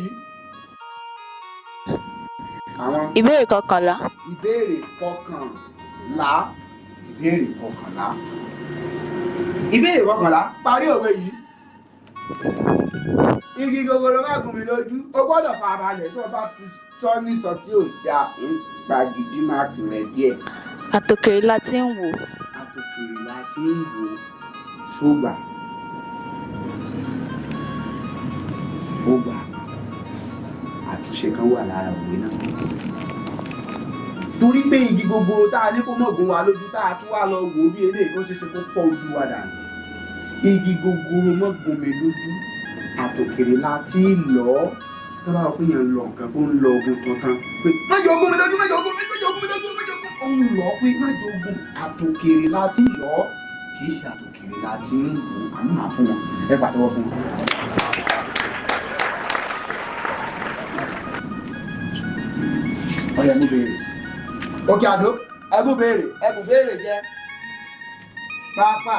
yìí. Ìbéèrè kọkànlá. Ìbéèrè kọkànlá. Ìbéèrè kọkànlá. Ìbéèrè kọkànlá. Parí òwe yìí. Igi gogoro má gún mi lójú. O gbọ́dọ̀ farabalẹ̀ tó o bá ti sọ ní sọ tí ò da ìgbà gidi máa kì rẹ̀ díẹ̀. Àtòkèrè la ti ń wò. Àtòkèrè la ti ń wò. Ṣógbà. Ó gbà. Àtúnṣe kan wà lára òwe náà. Torí pé igi gogoro tá a ní kó mọ̀ gún wa lójú tá a tún wá lọ wò bí eléyìí ó ṣe ṣe kó fọ́ ojú wa dànù. Igi gogoro mọ̀ gún mi lójú. Àtòkèrè la ti lọ tó bá wọ pé yẹn lọ nǹkan kó ń lọ ogun tuntun pé májò ogun mi lójú májò ogun mi lójú ó ń lọ pé májò ogun àtòkèrè la ti lọ kì í ṣe àtòkèrè la ti ń wò àmúhà fún wọn ẹ pàtẹ́wọ́ fún wọn. ọyọ ẹbú béèrè òkè àdó ẹbú béèrè jẹ pápá.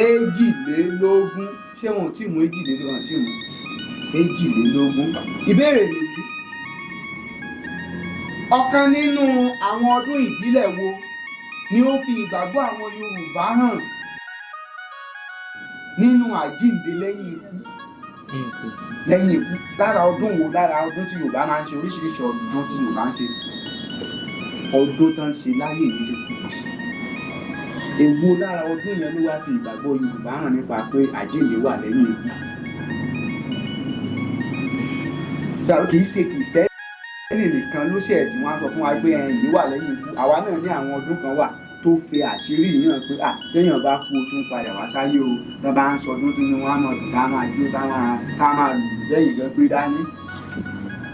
Èjìlélógún ṣé wọn ò tí mú èjìlélógún ìbéèrè nìyí. Ọ̀kan nínú àwọn ọdún ìbílẹ̀ wo ni ó fi ìgbàgbọ́ àwọn Yorùbá hàn nínú àjíǹde lẹ́yìn ikú lára ọdún wo lára ọdún tí Yorùbá máa ń ṣe oríṣiríṣi ọdún tí Yorùbá ń ṣe ọdún tó ń ṣe láyé yìí ti kú. Èwo lára ọdún yẹn ló wá fi ìgbàgbọ́ Yorùbá hàn nípa pé àjíǹde wà lẹ́yìn ikú. Kì í ṣe Kìrìsìtẹ́nì nìkan ló ṣe tí wọ́n á sọ fún wa pé ẹ̀yìn wà lẹ́yìn ikú. Àwa náà ní àwọn ọdún kan wà tó fi àṣírí yàn pé téèyàn bá kú o tún padà wá sáyé o tó bá ń sọdún tó ní wọn á mọ̀ ká máa jó ká máa lù lẹ́yìn gan gbé dání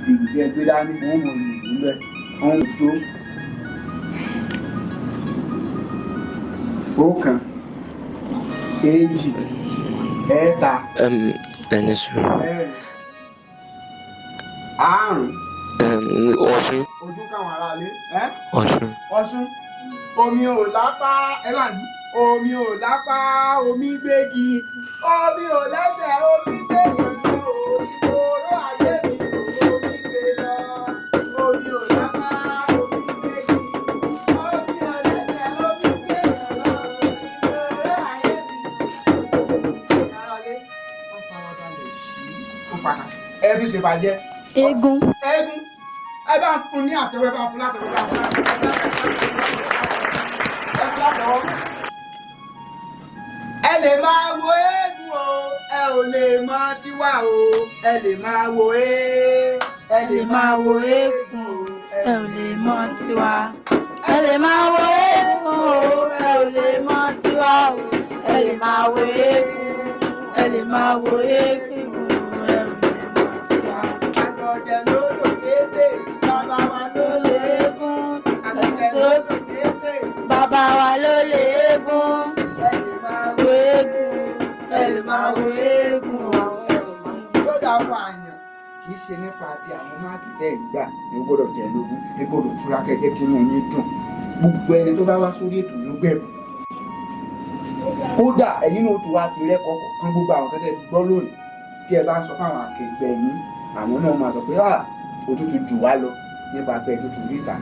ìlú jẹ́ gbé dání wọ́n mọ̀ lù níbẹ̀ wọ́n mọ̀ tó. Ọ̀kan, èjì, ẹ̀ta, ẹni sùn. ẹ̀rin, àrún. Ọ̀ṣun. Ojú káwọn aráalé. Ọ̀ṣun. Ọ̀ṣun. Omi ò lápá omi ò lápá omi gbégi omi ò lẹ́sẹ̀ omi gbégi ìṣòro ayé mi omi gbé lọ omi ò lápá omi gbégi omi ò lẹ́sẹ̀ omi gbé lọ ìṣòro ayé mi. Ẹ fi ṣèbàjẹ́. Eégún. Ẹ bá ń fún ní àtẹ̀wé bá ń fún látẹ̀wé bá ń fún látẹ̀wé. Ẹ lè máa wo eégún o, ẹ ò lè mọ tiwa o. Ẹ lè máa wo ẹ lè máa wo eégún o, ẹ ò lè mọ tiwa. Ẹ lè máa wo eégún o, ẹ ò lè mọ tiwa o. Ẹ lè máa wo eégún, ẹ lè máa wo eégún o, ẹ ò lè mọ tiwa. Àjọjẹ ló lò dédé, bàbá wa ló lè eégún. Àjọjẹ ló lò dédé, bàbá wa ló lè eégún. Ẹ lè máa wo eégún o. Ló dá fún àyàn kì í ṣe nípa ti àwọn máàkì tẹ́ ẹ̀ gbà ní ó gbọ́dọ̀ jẹ́ lógún ní gbọ́dọ̀ túra kẹ́kẹ́ kí inú yín dùn. Gbogbo ẹni tó bá wá sórí ètò ló gbẹ̀rù. Kódà ẹ̀yin náà tún wá fi rẹ́kọ̀ọ́ kan gbogbo àwọn kẹ́kẹ́ gbọ́ lónìí tí ẹ bá ń sọ fáwọn akẹgbẹ́ yín àwọn náà máa sọ pé òtútù jù wá lọ nípa pé òtútù ríta.